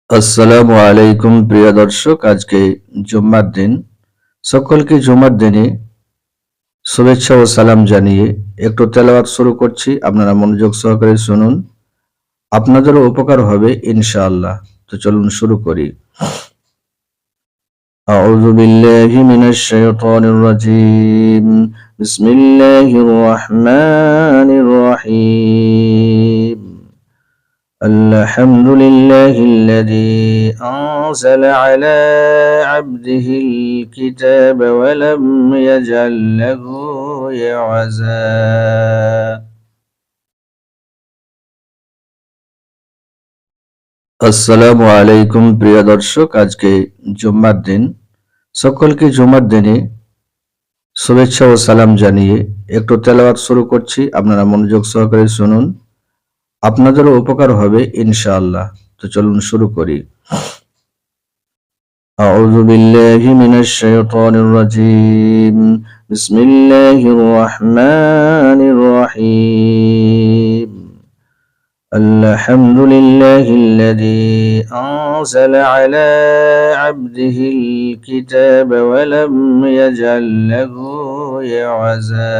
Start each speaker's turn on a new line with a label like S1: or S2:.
S1: আসসালামু আলাইকুম প্রিয় দর্শক, আজকে জুম্মার দিন। সকলকে জুম্মার দিনে শুভেচ্ছা ও সালাম জানিয়ে একটু তেলাওয়াত শুরু করছি। আপনারা মনোযোগ সহকারে শুনুন, আপনাদেরও উপকার হবে ইনশাআল্লাহ। তো চলুন শুরু করি। আউযু বিল্লাহি মিনাশ শাইতানির রাজীম। বিসমিল্লাহির রহমানির রহিম। الحمد لله الذي أنزل على عبده الكتاب ولم يجعل له عوجا আসসালামু আলাইকুম প্রিয় দর্শক, আজকে জুম্মার দিন। সকলকে জুম্মার দিনে শুভেচ্ছা ও সালাম জানিয়ে একটু তেলাওয়াত শুরু করছি। আপনারা মনোযোগ সহকারে শুনুন, আপনাদেরও উপকার হবে ইনশাআল্লাহ। তো চলুন শুরু করি। أعوذ بالله من الشيطان الرجيم. بسم الله الرحمن الرحيم. الحمد لله الذي أنزل على عبده الكتاب ولم يجعل له عوجا